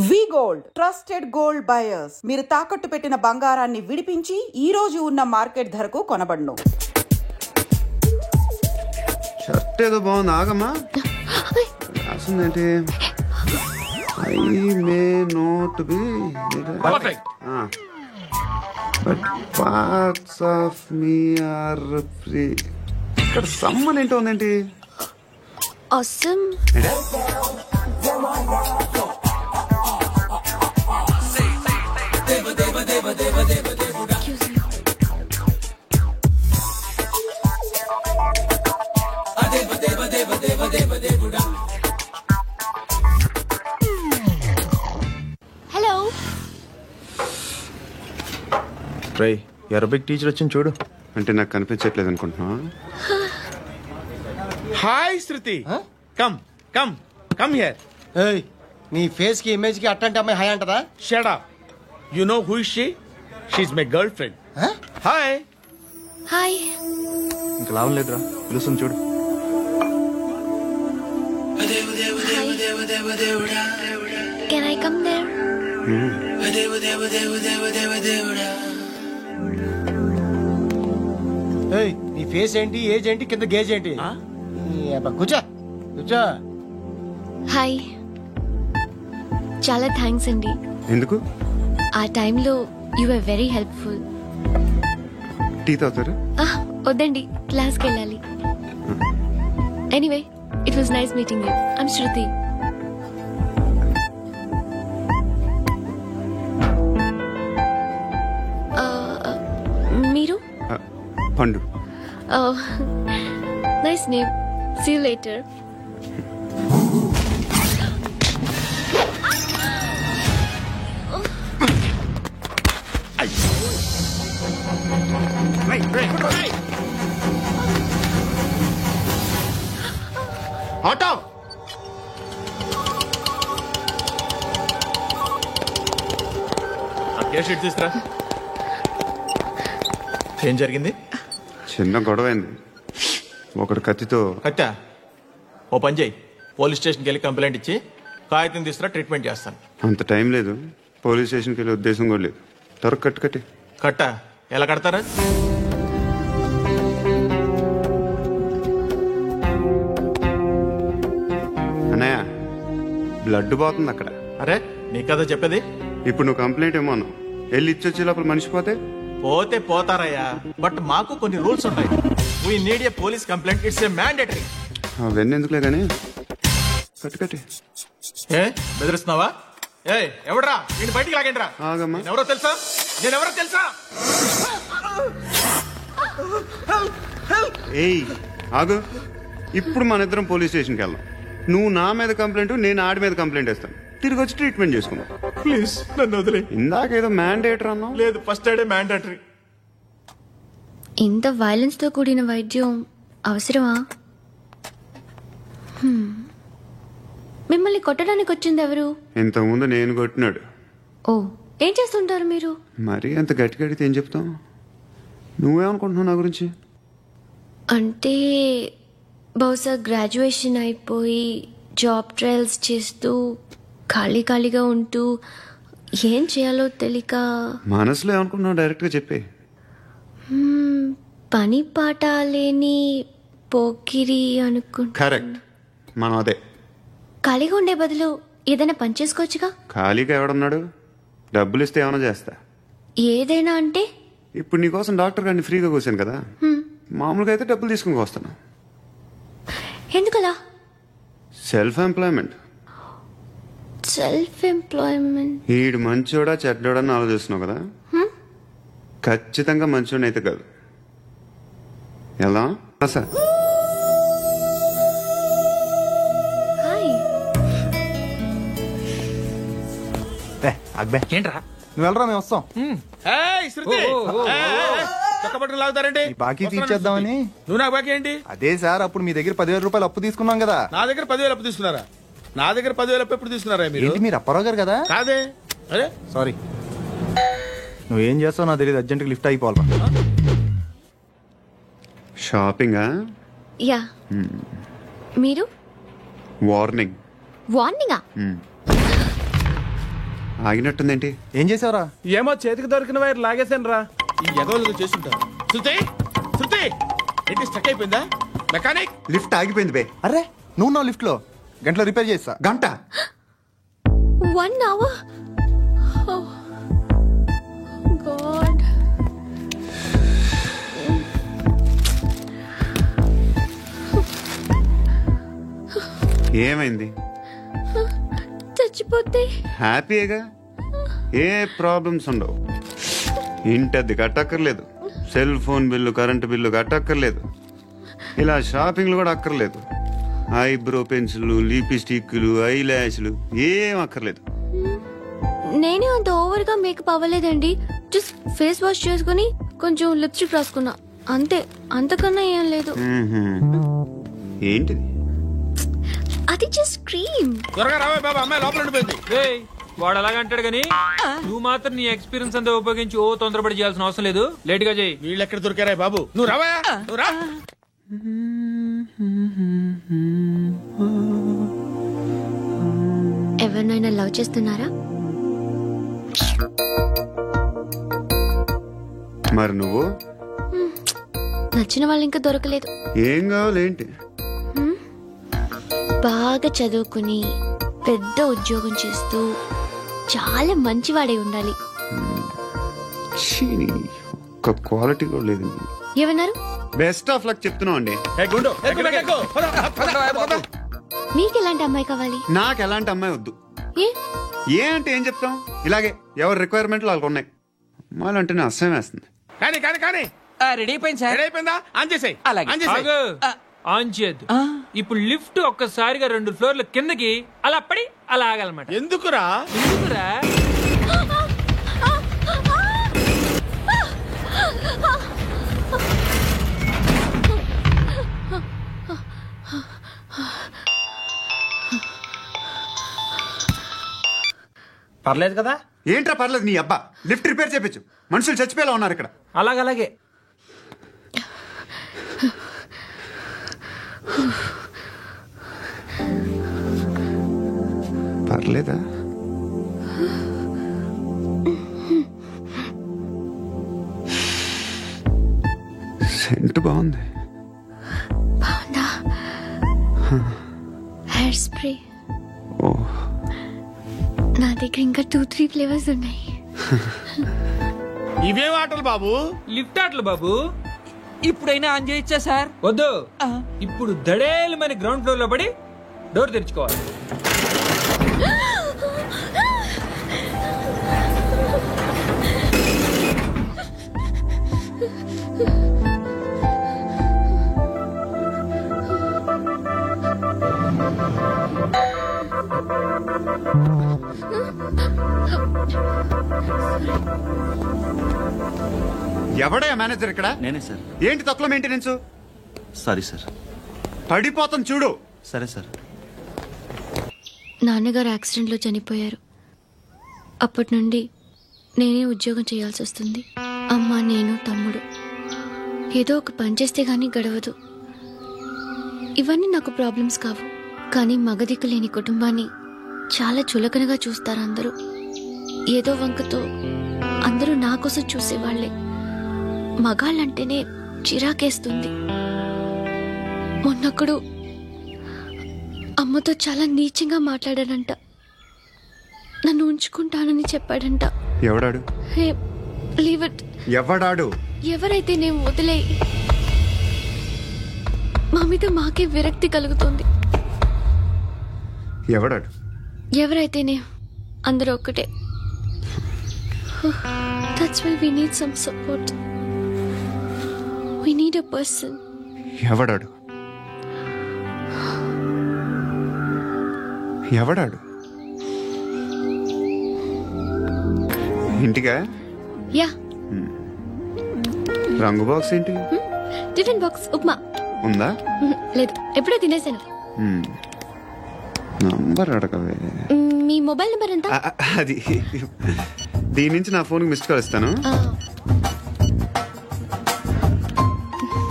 వి gold trusted gold buyers. మీరు తాకట్టు పెట్టిన బంగారాన్ని విడిపించి ఈ రోజు ఉన్న మార్కెట్ ధరకు కొనబడును. షర్ట్ ఏదో బాగుంది, ఆగమ్మా. రాసిందేంటి? I may not be but parts of me are free. ఇక్కడ సమ్మన్ ఏంటో ఉందేంటి? Awesome. Hello. రై అరబిక్ టీచర్ వచ్చింది చూడు. అంటే నాకు కనిపించట్లేదు అనుకుంటున్నా. Hi Shruti, come come come here. ఏయ్, నీ ఫేస్ కి ఇమేజ్ కి అట్లాంటి అమ్మాయి హాయ్ అంటదా? Shut up. You know who is she? She is my girlfriend. Hi. Hi. ఇంకా లాభం లేదురా, పిలుస్తుంది చూడు. Can I come there? ఏయ్, నీ ఫేస్ ఏంటి, ఏజ్ ఏంటి, కింద గేజ్ ఏంటి? కూర్చో కూర్చో. హాయ్. చాలా థ్యాంక్స్ అండి. ఎందుకు? ఆ టైంలో you are very helpful. Tea తాగుతారు? వద్దండి, క్లాస్కి వెళ్ళాలి. Anyway, it was nice meeting you. I'm Shruti. మీరు? Pandu. Nice name. See you later. Auto. Sheet తీసుకురా. ఏం జరిగింది? చిన్న గొడవ అయింది. ఒకడు కత్తితో. కట్టా? ఓ పని చేయి, పోలీస్ స్టేషన్కి వెళ్ళి కంప్లైంట్ ఇచ్చి కాగితం తీసుకురా, ట్రీట్మెంట్ చేస్తాను. అంత టైం లేదు, పోలీస్ స్టేషన్కి వెళ్ళే ఉద్దేశం కూడా లేదు. త్వరగా కట్టి. కట్టా? ఎలా కడతారా? అన్నయ్య, బ్లడ్ పోతుంది అక్కడ. అరే నీ కదా చెప్పేది. ఇప్పుడు నువ్వు కంప్లైంట్ ఏమో అన్నావు, వెళ్ళి ఇచ్చొచ్చే లోపల మనిషి పోతే పోతే పోతారయ్యా, బట్ మాకు కొన్ని రూల్స్ ఉంటాయి. We need a police complaint, it's a mandatory. అవన్నీ ఎందుకులే కానీ కట్టి. ఏ బెదిరిస్తున్నావా? ఏ ఎవడ్రా నేను బయటికి లాగండి రా. ఆగమ్మా. ఎవరో తెలుసా? నేనెవరో తెలుసా? ఏయ్ ఆగు. ఇప్పుడు మన ఇద్దరం పోలీస్ స్టేషన్కి వెళ్దాం. నువ్వు నా మీద కంప్లైంట్, నేను ఆడి మీద కంప్లైంట్ వేస్తాను. తిరిగి వచ్చి ట్రీట్మెంట్ చేసుకున్నావు. ప్లీజ్ నన్ను వదిలే. ఇందాకేదో మ్యాండేటర్ అన్నావు. లేదు, ఫస్ట్ ఎయిడే మ్యాండేటరీ. ఇంత వైలెన్స్ తో కూడిన వైద్యం అవసరమా? మిమ్మల్ని కొట్టడానికి వచ్చింది ఎవరు? ఇంతకుముందు నేను కొట్టినాడు. ఓ, ఏం చేస్తుంటారు మీరు? మరీ అంత గట్టి గడితే ఏం చెప్తాం? నువ్వేమనుకుంటున్నావు నా గురించి? అంటే బహుశా గ్రాడ్యుయేషన్ అయిపోయి జాబ్ ట్రయల్స్ చేస్తూ ఖాళీగా ఉంటూ ఏం చేయాలో తెలియక. మనసులో ఏమనుకుంటున్నావు డైరెక్ట్గా చెప్పే. పని పాట లేని పోకిరి అనుకుంటా. కరెక్ట్, మనం అదే. ఖాళీగా ఉండే బదులు ఏదైనా పని చేసుకోవచ్చుగా. ఖాళీగా ఎవడన్నాడు? డబ్బులు ఇస్తే ఏమైనా చేస్తా. ఏదైనా అంటే? ఇప్పుడు నీకోసం డాక్టర్ గారిని ఫ్రీగా కూర్చాను కదా, మామూలుగా అయితే డబ్బులు తీసుకుని వస్తాను. ఎందుకలా? Self employment. Self employment. ఈడు మంచోడా చెడ్డోడా అని ఆలోచిస్తున్నావు కదా, ఖచ్చితంగా మంచోడని అయితే కాదు. ఎలా సార్? హాయ్. అక్బే ఏంట్రా? నువ్వు వెళ్ళరా, మేము వస్తాం. శృతి, చక్కబట్టలు లాగుతారండి. బాకీ తీర్చేద్దామని. నువ్వు నాకు బాకీ ఏంటి? అదే సార్, అప్పుడు మీ దగ్గర 10,000 రూపాయలు అప్పు తీసుకున్నాం కదా. నా దగ్గర 10,000 అప్పు తీసుకున్నారా? నా దగ్గర 10,000 అప్పు ఎప్పుడు తీసుకున్నారా మీరు? ఏంటి, మీరు అప్పారావు గారు కదా? కాదే. అరే సారీ. నువ్వేం చేస్తావు నాకు తెలియదు, అర్జెంట్గా లిఫ్ట్ అయిపోవాలి. షాపింగా? యా. మీరు? వార్నింగ్. వార్నింగా? ఆగినట్టుందేంటి? ఏం చేసావురా? ఏమో చేతికి దొరికిన వైర్ లాగేసాను రా. ఈ ఎగవలు చేస్తుంటారు. శృతి శృతి ఏంటి స్టక్ అయిపోయిందా? మెకానిక్ లిఫ్ట్ ఆగిపోయింది బే. అరే నువ్వు నా లిఫ్ట్ లో గంటలో రిపేర్ చేస్తా. గంట 1 hour? Oh. God. ఏమైంది? చచ్చిపోతే హ్యాపీగా, ఏ ప్రాబ్లమ్స్ ఉండవు. ఇంటద్ది కట్టక్కర్లేదు, cell phone bill, current bill కట్టక్కర్లేదు, ఇలా షాపింగ్లు కూడా అక్కర్లేదు. ఐబ్రో పెన్సిల్, లిప్స్టిక్లు, ఐ ల్యాష్లు ఏం అక్కర్లేదు. నేనే అంత ఓవర్ గా మేకప్ అవ్వలేదండి. జస్ట్ ఫేస్ వాష్ చేసుకుని కొంచెం లిప్స్టిక్ రాసుకున్నా అంతే. అంతకన్నా ఏం లేదు. ఏంటిది? అది జస్ట్ క్రీమ్. త్వరగా రావే బాబా, అమ్మాయి లోపల ఉండిపోయింది. వాడు అలాగంటాడు గానీ నువ్వు మాత్రం నీ ఎక్స్పీరియన్స్ అంతా ఉపయోగించి తొందరపడి చేయాల్సిన అవసరం లేదు. లేట్ గా చేయి. వీళ్ళు ఎక్కడ దొరికారా బాబు? నువ్వు రావా, నువ్వు రా. ఎవరినైనా లవ్ చేస్తున్నారా? మరి నువ్వు? నచ్చిన వాళ్ళు ఇంకా దొరకలేదు. ఏం కావాలేంటి? బాగా చదువుకుని పెద్ద ఉద్యోగం చేస్తూ చాలా మంచివాడే ఉండాలి. ఒక్క క్వాలిటీ కూడా లేదు. ఏమన్నారు? బెస్ట్ ఆఫ్ లక్ చెప్తున్నావు అండి. మీకు ఎలాంటి అమ్మాయి కావాలి? నాకు ఎలాంటి అమ్మాయి వద్దు. ఏ అంటే ఏం చెప్తాం, ఇలాగే ఎవరి రిక్వైర్మెంట్లు వాళ్ళకు ఉన్నాయి. అమ్మాయిలు అంటేనే అసహ్యం వేస్తుంది. కానీ కానీ కానీ రెడీ అయిపోయింది సార్. రెడీ అయిపోయిందా? ఆన్ చేసేయ్. అలాగే. ఆన్ చేసేయ్. ఆన్ చేయద్దు. ఇప్పుడు లిఫ్ట్ ఒక్కసారిగా 2 ఫ్లోర్ల కిందకి అలా పడి అలా ఆగాలన్నమాట. ఎందుకురా? ఎందుకురా? పర్లేదు కదా? ఏంట్రా పర్లేదు నీ అబ్బా. లిఫ్ట్ రిపేర్ చేయించు, మనుషులు చచ్చిపోయేలా ఉన్నారు ఇక్కడ. అలాగే పర్లేదా? సెంట్ బాగుంది. బాగుందా? Hair spray. ఓ, నా దగ్గర ఇంకా 2-3 ఫ్లేవర్స్ ఉన్నాయి. ఇవేం ఆటలు బాబు? లిఫ్ట్ ఆటలు బాబు. ఇప్పుడైనా ఆన్ చేయొచ్చా సార్? వద్దు. ఇప్పుడు దడేలు మన గ్రౌండ్ ఫ్లోర్ లో పడి డోర్ తెరుచుకోవాలి. ఎవడయ్యా మేనేజర్ ఇక్కడ? నేనే సార్. ఏంటి తక్కువ మెయింటెనెన్స్? Sorry sir. పడిపోతాం చూడు. సరే సార్. నాన్నగారు యాక్సిడెంట్లో చనిపోయారు. అప్పటి నుండి నేనే ఉద్యోగం చేయాల్సి వస్తుంది. అమ్మ, నేను, తమ్ముడు ఏదో ఒక పని చేస్తే గానీ గడవదు. ఇవన్నీ నాకు ప్రాబ్లమ్స్ కావు, కానీ మగదిక్కు లేని కుటుంబాన్ని చాలా చులకనగా చూస్తారు అందరూ. ఏదో వంకతో అందరూ నా కోసం చూసేవాళ్లే. మగాళ్ళంటేనే చిరాకేస్తుంది. మొన్నప్పుడు అమ్మతో చాలా నీచంగా మాట్లాడాడంట. నన్ను ఉంచుకుంటానని చెప్పాడంట. ఎవడాడు? హే, లీవ్ ఇట్. ఎవడాడు? ఎవరైతే నేను వదిలే. మా మీద మాకే విరక్తి కలుగుతుంది. ఎవడాడు? ఎవరైతేనే అందరూ ఒక్కటే. That's why we need some support. We need a person. ఎవడాడు? ఎవడాడు? ఇంటికా? యా. రంగు బాక్స్ ఏంటి? టిఫిన్ బాక్స్ ఉప్మా ఉందా? లేదు, ఎప్పుడో తినేసాను. నంబర్ అడగవే. మీ మొబైల్ నెంబర్ ఎంత? అది దీని నుంచి నా ఫోన్కి మిస్డ్ కాల్ ఇస్తాను.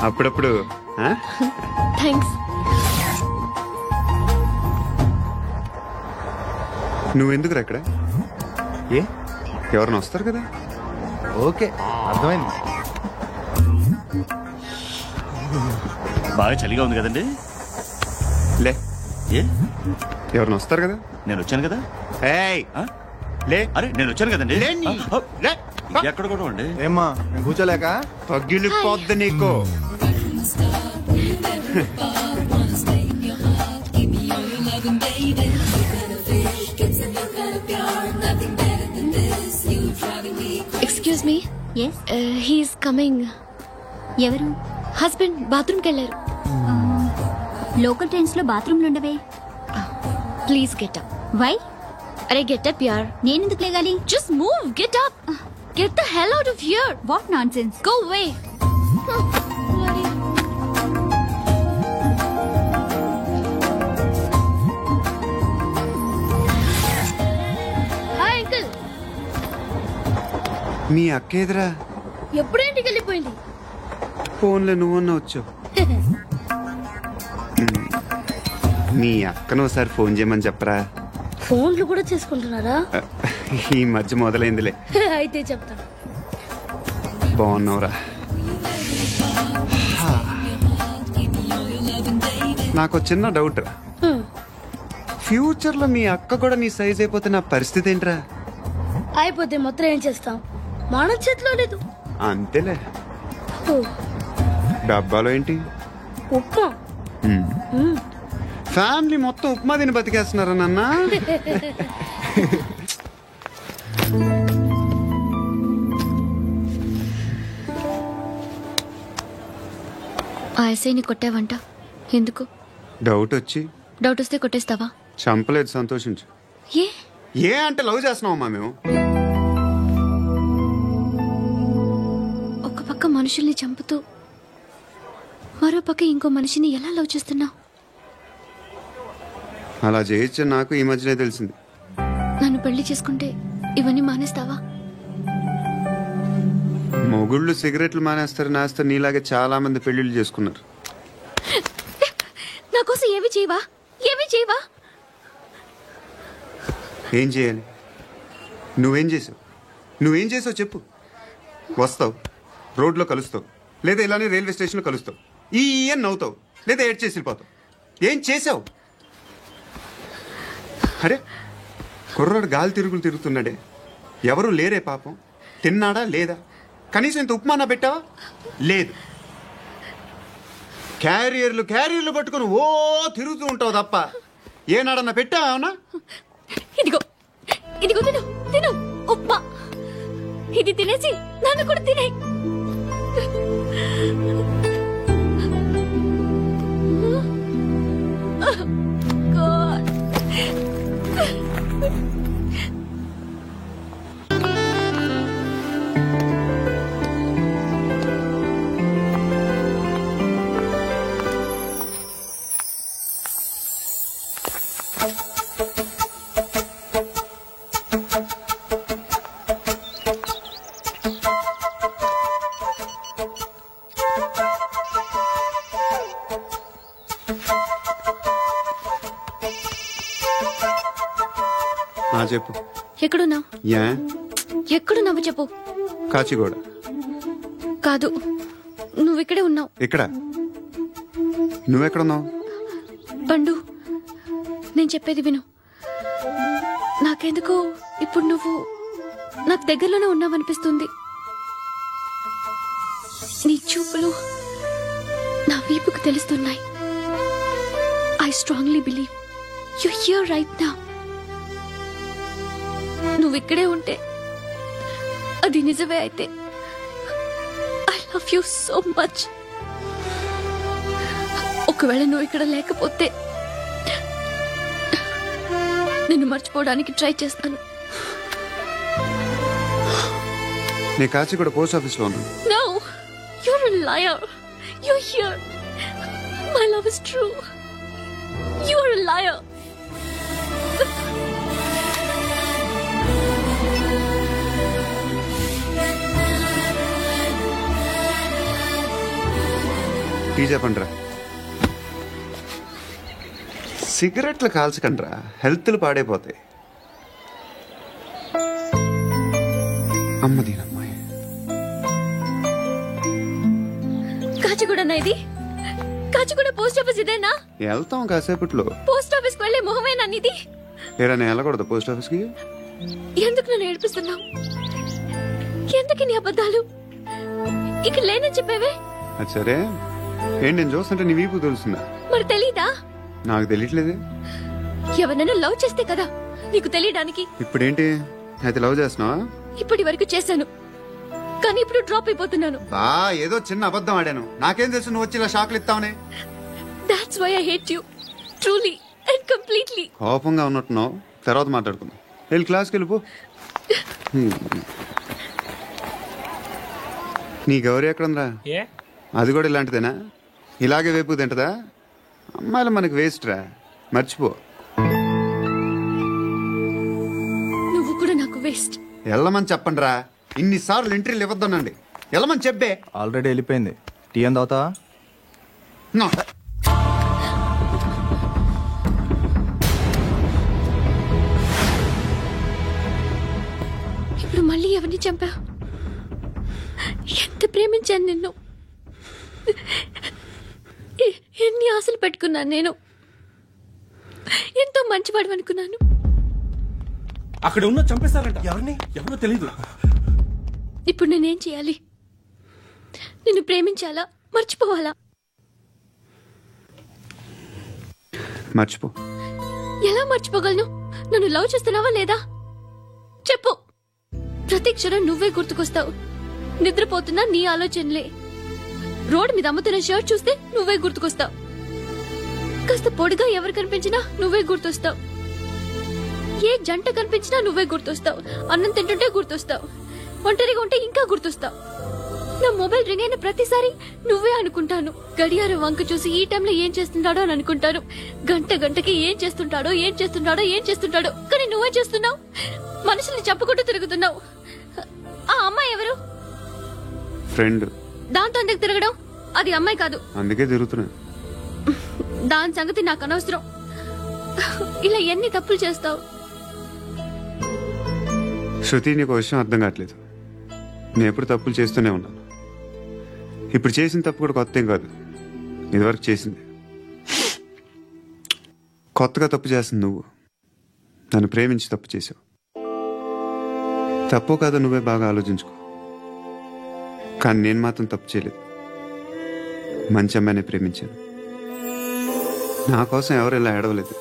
అప్పుడప్పుడు. థ్యాంక్స్. నువ్వెందుకురా ఇక్కడ? ఏ ఎవరైనా వస్తారు కదా. ఓకే అర్థమైంది. బాగా చలిగా ఉంది కదండి. లే, ఏ ఎవరైనా వస్తారు కదా. నేను వచ్చాను కదా. ఏయ్ ఆ? లే, అరే నేను వచ్చాను కదండి. లేని. ఆ, లే. ఎక్కడ కూడా అండి. ఏమ్మా నేను కూర్చోలేక? పగిలిపోద్ది నీకు. Excuse me. He's coming. ఎవరు? హస్బెండ్ బాత్రూమ్కి వెళ్ళారు. లోకల్ ట్రైన్స్ లో బాత్రూమ్లు ఉండవే. Please get up. వై? అరే గెట్ అప్ యార్. నేనెందుకు లేగాలి? Just move. Get up. Get the hell out of here. What nonsense. Go away. Hi uncle. మీ అక్క ఎదురా ఎప్పుడు ఇంటికి వెళ్ళిపోయింది? ఫోన్లో నువ్వన్నా వచ్చావు. మీ అక్కను ఒకసారి ఫోన్ చేయమని చెప్పరా. ఫోన్లు కూడా చేసుకుంటున్నారా? ఈ మధ్య మొదలైందిలే. అయితే చెప్తాను. బాగున్నావురా. నాకు చిన్న డౌట్ రా. ఫ్యూచర్ లో మీ అక్క కూడా నీ సైజ్ అయిపోతే నా పరిస్థితి ఏంట్రా? అయిపోతే మొత్తం ఏం చేస్తాం? మన చేతిలో లేదు. అంతేలే. డబ్బాలో ఏంటి? ఉప్మా. ఫ్యామిలీ మొత్తం ఉప్మా తిని బతికేస్తున్నారా నాన్న? ఆ ఎస్ఐని కొట్టావంట. ఎందుకు? డౌట్ వచ్చి. డౌట్ వస్తే కొట్టేస్తావా? చంపలేదు, సంతోషించు. ఏ ఏ అంటే లవ్ చేస్తున్నావమ్మా మేము. ఒక పక్క మనుషుల్ని చంపుతూ మరో పక్క ఇంకో మనిషిని ఎలా లవ్ చేస్తున్నావు? అలా చేయొచ్చు నాకు ఈ మధ్యనే తెలిసింది. నన్ను పెళ్లి చేసుకుంటే ఇవన్నీ మానేస్తావా? మొగుళ్ళు సిగరెట్లు మానేస్తారు, నేస్తారు. నీలాగే చాలా మంది పెళ్లిళ్ళు చేసుకున్నారు. నా కోసం ఏమి చేయవా? ఏమి చేయవా? ఏం చేయాలి? నువ్వేం చేసావు చెప్పు. వస్తావు, రోడ్లో కలుస్తావు, లేదా ఇలానే రైల్వే స్టేషన్లో కలుస్తావు. ఈ అని నవ్వుతావు, లేదా ఏడ్ చేసి వెళ్ళిపోతావు. ఏం చేసావు? అరే కుర్రాడు గాలి తిరుగుతున్నాడే, ఎవరు లేరే పాపం. తిన్నాడా లేదా? కనీసం ఇంత ఉప్మానా పెట్టావా? లేదు. క్యారియర్లు పట్టుకుని ఓ తిరుగుతూ ఉంటావు తప్ప ఏనాడన్నా పెట్టావా? అవునా? ఇదిగో ఇదిగో తిను తిను ఉప్మా. ఇది తినేసి నన్ను కూడా తినే. చెప్పు. ఎక్కడున్నావు? ఎక్కడున్నావు చెప్పు. కాచిగూడ. కాదు, నువ్వు ఇక్కడే ఉన్నావు. ఇక్కడ? నువ్వెక్కడున్నావు? పండు, నేను చెప్పేది విను. నాకెందుకో ఇప్పుడు నువ్వు నాకు దగ్గరలోనే ఉన్నావనిపిస్తుంది. నీ చూపులు నా వీపుకు తెలుస్తున్నాయి. I strongly believe you here right now. నువ్వు ఇక్కడే ఉంటే అది నిజమే అయితే I love you so much. ఒకవేళ నువ్వు ఇక్కడ లేకపోతే నిన్ను మర్చిపోవడానికి ట్రై చేస్తాను. నీ కాచిగూడ పోస్ట్ ఆఫీస్ లో ఉన్నా. No, you're a liar. You're here. My love is true. You're a liar. Tea చెప్పండిరా. సిగరెట్లు కాల్చకండ్రా, హెల్త్లు పాడైపోతాయి. అమ్మ దీనమ్మాయి. కాచిగూడనా ఇది? కాచిగూడ పోస్ట్ ఆఫీస్ ఇదేనా? వెళ్తాం కాసేపట్లో. పోస్ట్ ఆఫీస్ కి వెళ్ళే మొహమేనా ఇది? ఏరా నేను వెళ్ళకూడదు పోస్ట్ ఆఫీస్ కి? ఎందుకు నన్ను ఏడిపిస్తున్నావు? ఎందుకు నీ అబద్ధాలు? ఇక్కడ లేనని చెప్పేవే. అది సరే, ఏంటి నేను చూస్తుంటే నీ వీపు తెలుస్తుందా? మరి తెలీదా? నాకు తెలియట్లేదే. ఎవరైనా లవ్ చేస్తే కదా నీకు తెలియడానికి. ఇప్పుడేంటి అయితే లవ్ చేస్తున్నావా? ఇప్పటి వరకు చేశాను, కానీ ఇప్పుడు డ్రాప్ అయిపోతున్నాను. ఏదో చిన్న అబద్ధం ఆడాను. నాకేం తెలుసు నువ్వు వచ్చి ఇలా షాక్లు ఇస్తావనే. That's why I hate you. Truly and completely. కోపంగా ఉన్నట్టున్నావు, తర్వాత మాట్లాడుకుందాం. వెళ్ళి క్లాస్కి వెళ్ళిపో. నీ గౌరీ ఎక్కడుందా? అది కూడా ఇలాంటిదేనా? ఇలాగే వేపు తింటదా? అమ్మాయిలు మనకి వేస్ట్ రా, మర్చిపో. నువ్వు కూడా నాకు వేస్ట్. వెళ్ళమని చెప్పండి రా. ఇన్నిసార్లు ఎంట్రీలు ఇవ్వద్దనండి. వెళ్ళమని చెప్పే. ఆల్రెడీ వెళ్ళిపోయింది. టీ ఎంత అవుతా? ఇప్పుడు మళ్ళీ ఎవరిని చంపా? ఎంత ప్రేమించాను నిన్ను, ఎన్ని ఆశలు పెట్టుకున్నాను నేను. ఎంతో మంచివాడు అనుకున్నాను. అక్కడ ఉన్న చంపేశారంట. ఎవరిని? ఎవరో తెలీదు. ఇప్పుడు నేనేం చేయాలి? నిన్ను ప్రేమించాలా, మర్చిపోవాలా? మర్చిపో. ఎలా మర్చిపోగలను? నన్ను లవ్ చేస్తున్నావా లేదా చెప్పు. ప్రతి క్షణం నువ్వే గుర్తుకొస్తావు. నిద్రపోతున్నా నీ ఆలోచనలే. రోడ్ మీద అమ్ముతున్న షర్ట్ చూస్తే నువ్వే గుర్తుకొస్తావు. కాస్త పొడిగా ఎవరు కనిపించినా నువ్వే గుర్తొస్తావు. ఏ జంట కనిపించినా నువ్వే గుర్తొస్తావు. అన్నం తింటుంటే గుర్తొస్తావు. ఒంటరిగా ఉంటే ఇంకా గుర్తొస్తావు. నా మొబైల్ రింగ్ అయిన ప్రతిసారి నువ్వే అనుకుంటాను. గడియారం వంక చూసి ఈ టైంలో ఏం చేస్తుంటాడో అని అనుకుంటాను. గంట గంటకి ఏం చేస్తుంటాడో కానీ నువ్వే చేస్తున్నావు. మనుషుల్ని చంపుకుంటూ తిరుగుతున్నావు. ఆ అమ్మాయి ఎవరు? ఫ్రెండ్. దాంతో ఎందుకు తిరగడం? అది అమ్మాయి కాదు. అందుకే తిరుగుతున్నా. దాని సంగతి నాకు అనవసరం. ఇలా ఎన్ని తప్పులు చేస్తావు? శృతి, నీకు విషయం అర్థం కావట్లేదు. నేను ఎప్పుడు తప్పులు చేస్తూనే ఉన్నాను. ఇప్పుడు చేసిన తప్పు కూడా కొత్త ఏం కాదు, ఇదివరకు చేసింది. కొత్తగా తప్పు చేస్తుంది నువ్వు. నన్ను ప్రేమించి తప్పు చేసావు. తప్పు కాదో నువ్వే బాగా ఆలోచించుకో. కానీ నేను మాత్రం తప్పు చేయలేదు. మంచి అమ్మాయిని ప్రేమించాను. నా కోసం ఎవరు ఇలా ఏడవలేదు.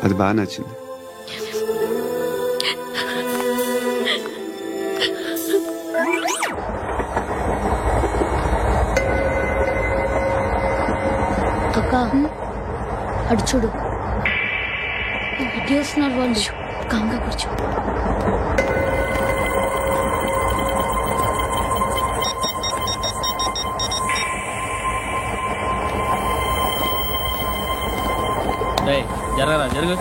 అది బాగా నచ్చింది. అక్క అటు చూడు, చేస్తున్నారు వాళ్ళు. కాంగా కూర్చో. జరుగు.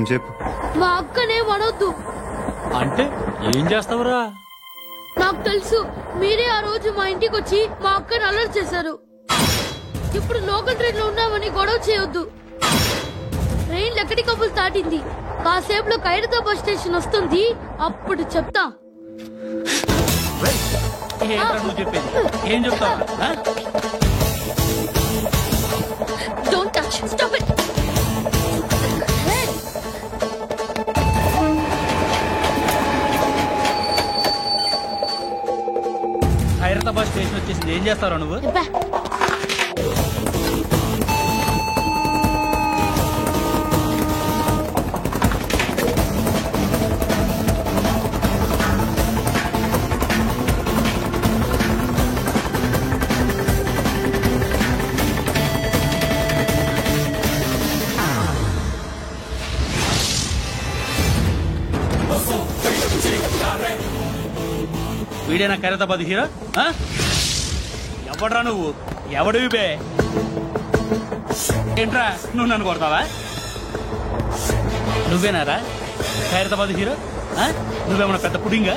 చెప్పు. మా అక్కనే వడొద్దు. అంటే ఏం చేస్తావురా? నాకు తెలుసు, మీరే ఆ రోజు మా ఇంటికి వచ్చి మా అక్కని అలర్ట్ చేశారు. ఇప్పుడు లోకల్ ట్రైన్ లో ఉన్నామని గొడవ చేయొద్దు. ట్రైన్ ఎక్కడి కబులు దాటింది. కాసేపులో ఖైరతాబాద్ స్టేషన్ వస్తుంది, అప్పుడు చెప్తా. నువ్వు చెప్పేది ఏం చెప్తావు? Don't touch. Stop it. Khairatabad station వచ్చేసింది. ఏం చేస్తారా నువ్వు? వీడేనా ఖైరతాబాద్ హీరో? ఎవడ్రా నువ్వు? ఎవడివి బే? ఏంట్రా నువ్వు నన్ను కొడతావా? నువ్వేనారా ఖైరతాబాద్ హీరో? నువ్వేమన్నా పెద్ద పుడింగా?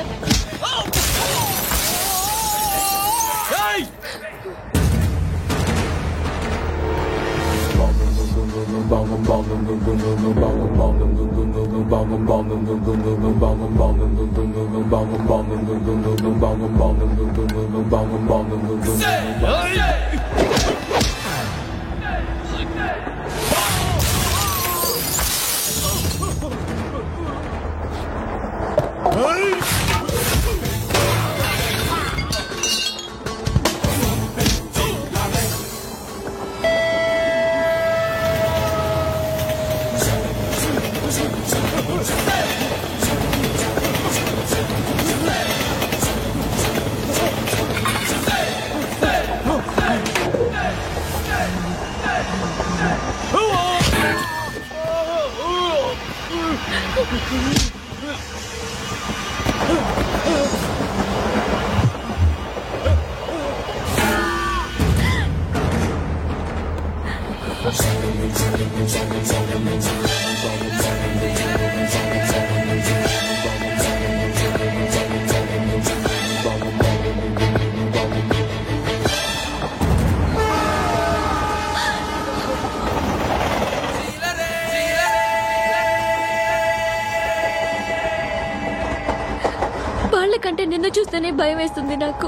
వాళ్ళకంటే నిన్ను చూస్తేనే భయం వేస్తుంది నాకు.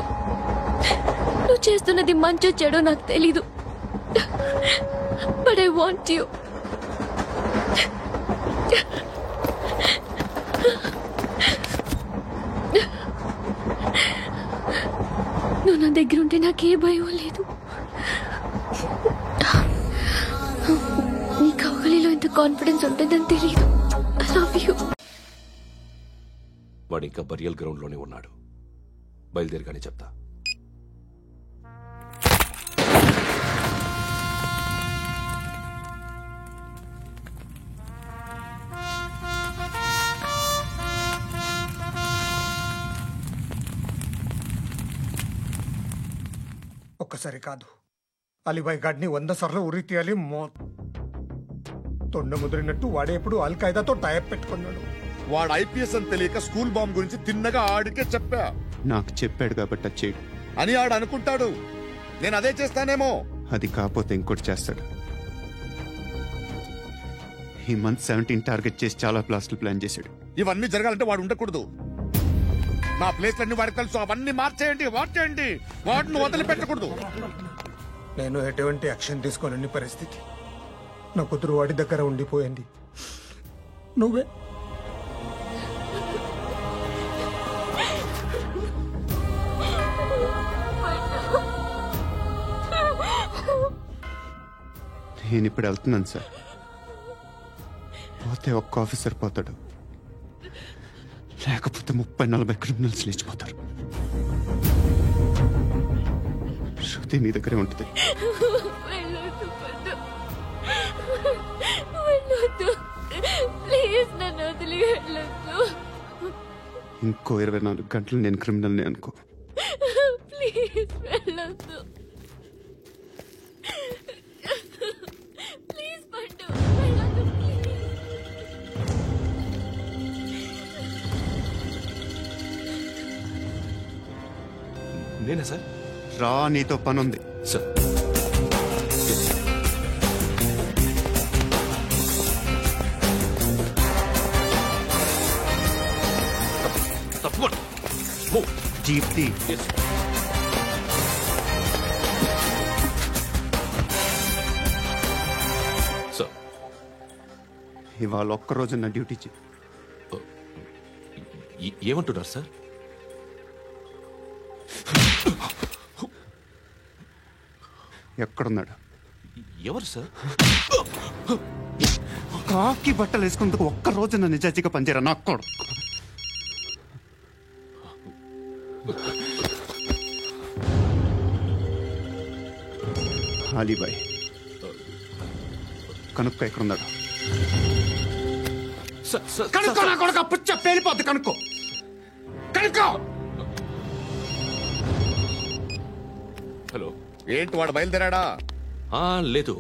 నువ్వు చేస్తున్నది మంచో చెడో నాకు తెలీదు. But I want you. నువ్వు నా దగ్గర ఉంటే నాకే భయం లేదు. నీ కౌగలిలో ఇంత కాన్ఫిడెన్స్ ఉంటుందని తెలీదు. I love you. వాడు ఇంకా బరియల్ గ్రౌండ్ లోనే ఉన్నాడు. బయలుదేరగానే చెప్తా. ఒక్కసారి కాదు, అలీబాయ్ గాడిని 100 సార్లు ఉరి తీయాలి. తొండ ముదిరినట్టు వాడే ఎప్పుడు అల్ ఖైదాతో టైప్ పెట్టుకున్నాడు. వాడు ఐపీఎస్ అని తెలియక స్కూల్ బాంబ్ గురించి తిన్నగా ఆడికే చెప్పా. నాకు చెప్పాడు కాబట్టి అది చేయడు అని ఆడు అనుకుంటాడు. నేను అదే చేస్తానేమో. అది కాకపోతే ఇంకోటి చేస్తాడు. ఈ మంత్ 17 టార్గెట్ చేసి చాలా ప్లాస్టులు ప్లాన్ చేశాడు. ఇవన్నీ జరగాలంటే వాడు ఉండకూడదు. నా ప్లేస్లన్నీ వాడికి తెలుసు. అవన్నీ మార్చేయండి, వాచేయండి. వాటిని వదిలిపెట్టకూడదు. నేను ఎటువంటి యాక్షన్ తీసుకోలేని పరిస్థితి. నా కూతురు వాడి దగ్గర ఉండిపోయింది. నువ్వే నేను ఇప్పుడు వెళ్తున్నాను సార్. పోతే ఒక్క ఆఫీసర్ పోతాడు, లేకపోతే 30-40 క్రిమినల్స్ లేచిపోతారు. శృతి నీ దగ్గరే ఉంటుంది. ఇంకో 24 గంటలు నేను క్రిమినల్ని అనుకో. ప్లీజ్ వెళ్ళొద్దు. ప్లీజ్ పండు వెళ్ళొద్దు. నేనా సార్? రా, నీతో పనుంది సార్. తప్పకుండా జీప్తి. సార్, ఇవాళ ఒక్కరోజు నా డ్యూటీ చేయి. ఏమంటున్నారు సార్? ఎక్కడున్నాడు? ఎవరు సార్? కాకి బట్టలు వేసుకుందుకు ఒక్కరోజు నా నిజాజీగా పనిచేయరా నాకు కూడా. అలీబాయ్ కనుక్కో ఎక్కడున్నాడు. కనుక్కో నా కొడుకు. పుచ్చ పేలిపోద్ది. కనుక్కో కనుక్కో. హలో, ఏంటి వాడు బయలుదేరాడా? లేదు,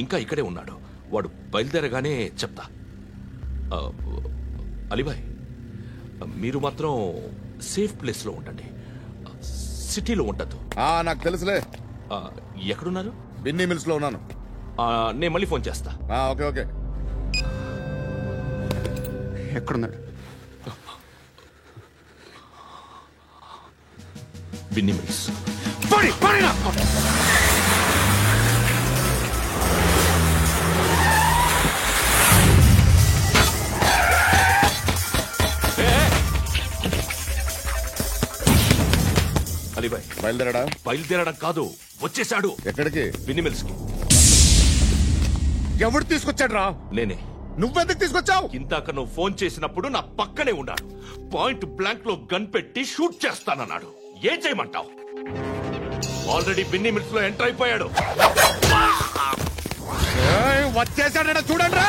ఇంకా ఇక్కడే ఉన్నాడు. వాడు బయలుదేరగానే చెప్తా. అలీబాయ్, మీరు మాత్రం సేఫ్ ప్లేస్ లో ఉండండి. సిటీలో ఉండద్దు. నాకు తెలుసులే. ఎక్కడున్నారు? బిన్నీ మిల్స్ లో ఉన్నాను. నేను మళ్ళీ ఫోన్ చేస్తా. Okay okay. ఎక్కడున్నాడు? బిన్ని మిల్స్. అలీబాయ్ బయలుదేరడం కాదు, వచ్చేసాడు. ఎక్కడికి? బిన్ని మిల్స్ కి. ఎవడు తీసుకొచ్చాడు రా? నేనే. నువ్వెందుకు తీసుకొచ్చావు? ఇందాక నువ్వు ఫోన్ చేసినప్పుడు నా పక్కనే ఉన్నాడు. పాయింట్ బ్లాంక్ లో గన్ పెట్టి షూట్ చేస్తానన్నాడు. ఏం చేయమంటావు? ఆల్రెడీ బిన్ని మిల్స్ లో ఎంటర్ అయిపోయాడు. వచ్చేసాడ చూడండి.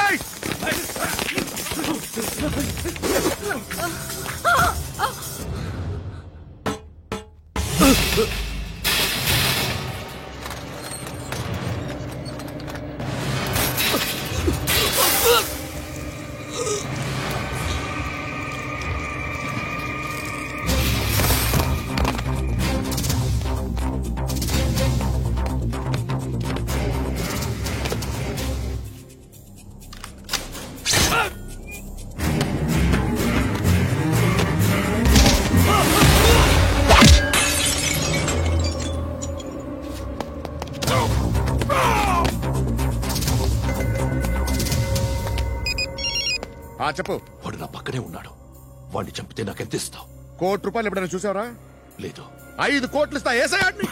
చెప్పు. వాడు నా పక్కనే ఉన్నాడు. వాడిని చంపితే నాకెంత ఇస్తావు? ₹1,00,00,000 ఎప్పుడైనా చూసావరా? లేదు. 5 కోట్లు ఇస్తా. ఏసాయాడిని.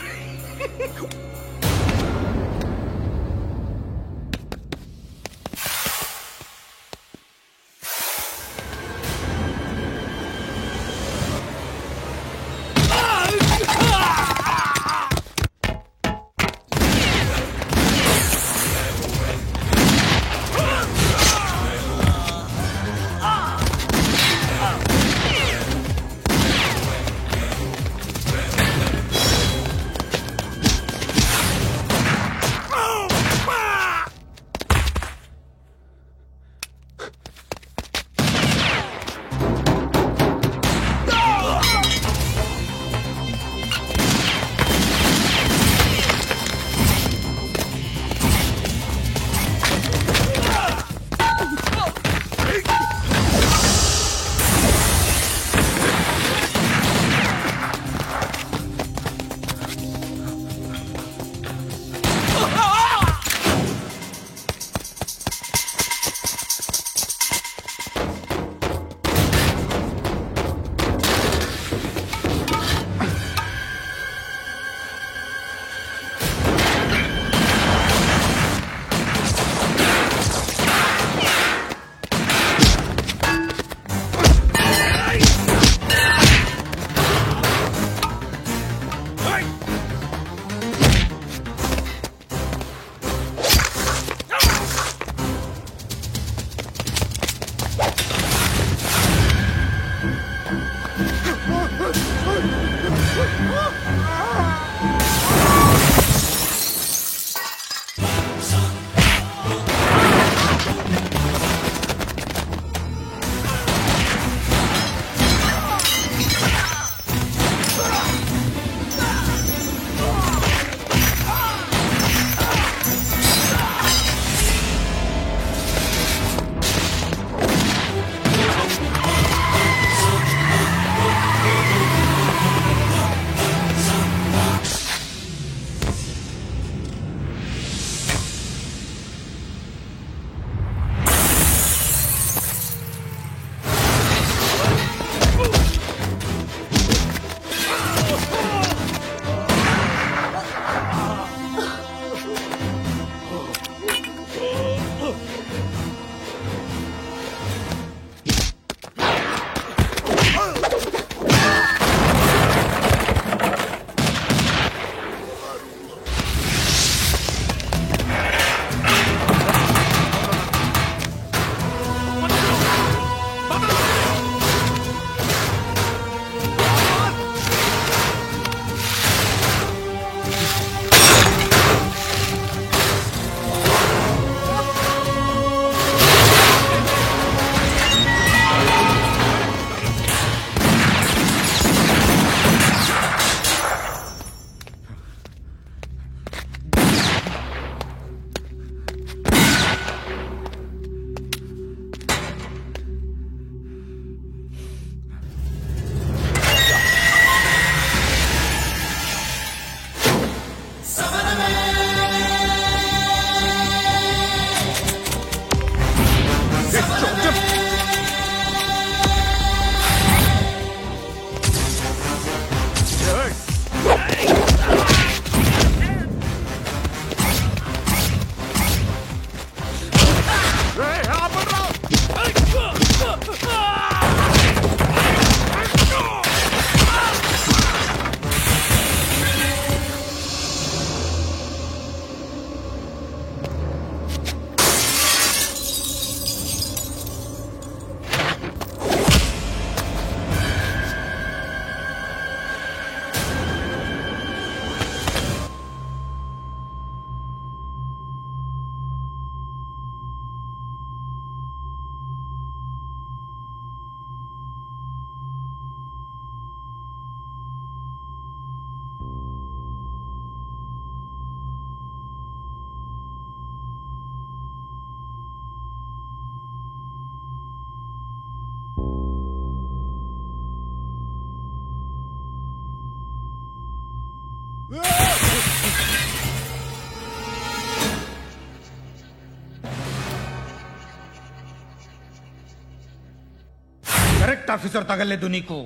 కరెక్ట్ ఆఫీసర్ తగలేదు నీకు.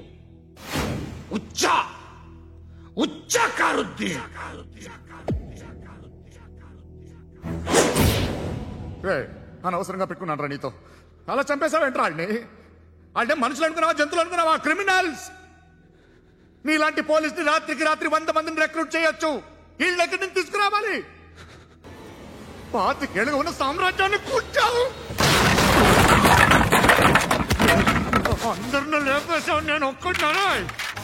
అనవసరంగా పెట్టుకున్నాను నీతో. అలా చంపేశావేంట్రా వాళ్ళని? వాళ్ళే మనుషులు అనుకున్నావా, జంతువులు అనుకున్నావా? క్రిమినల్స్. నీలాంటి పోలీసుని రాత్రికి రాత్రి 100 మందిని రిక్రూట్ చేయొచ్చు. వీళ్ళ దగ్గర నుంచి తీసుకురావాలి. 25 ఏళ్ళుగా ఉన్న సామ్రాజ్యాన్ని కూర్చావు. అందరిని లేపేశావు, నేను ఒక్కడినారా?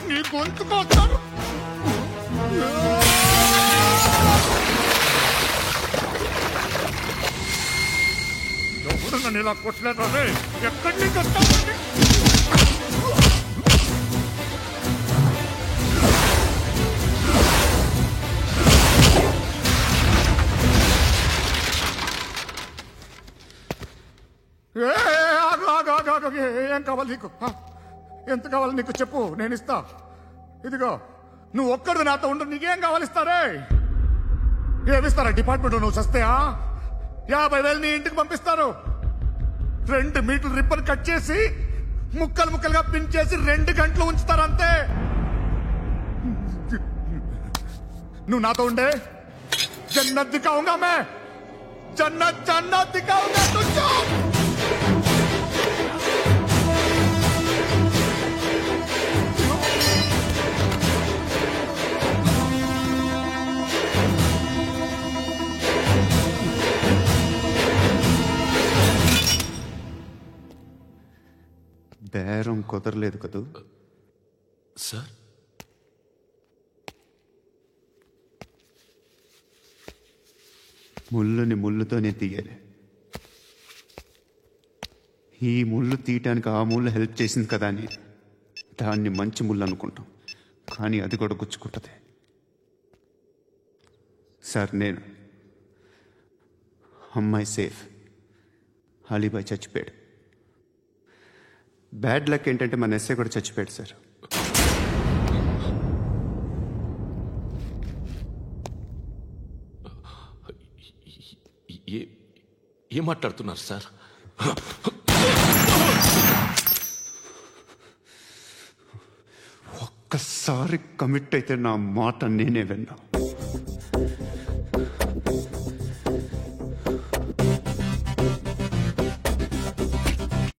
నీ గొంతుకొస్తాను. ఎవరు నన్ను ఇలా కొట్టలేదు? ఎక్కడి నుంచి వస్తావు? ఏం కావాలి నీకు? ఎంత కావాలి నీకు చెప్పు, నేను ఇస్తా. ఇదిగో నువ్వు ఒక్కడు నాతో ఉండు. నీకేం కావాలి ఇస్తారే? ఏమిస్తారా డిపార్ట్మెంట్? నువ్వు చస్తేయా 50,000 నీ ఇంటికి పంపిస్తారు. 2 మీటర్లు రిబ్బన్ కట్ చేసి ముక్కలు ముక్కలుగా పిన్ చేసి 2 గంటలు ఉంచుతారు అంతే. నువ్వు నాతో ఉండే జన్నత్ దిఖాऊंगा मैं, జన్నత్ జన్నత్ దిఖాऊंगा तुझको. బేరం కుదరలేదు కదూ సార్? ముళ్ళుని ముళ్ళుతోనే తీయాలి. ఈ ముళ్ళు తీయటానికి ఆ ముళ్ళు హెల్ప్ చేసింది కదా అని దాన్ని మంచి ముళ్ళు అనుకుంటాం, కానీ అది కూడా గుచ్చుకుంటుంది. సార్, నేను అమ్మాయి సేఫ్, అలీబాయ్ చచ్చిపోయాడు. బ్యాడ్ లక్ ఏంటంటే మన ఎస్ఐ కూడా చచ్చిపోయాడు సార్. ఏం మాట్లాడుతున్నారు సార్? ఒక్కసారి కమిట్ అయితే నా మాట నేనే విన్నా.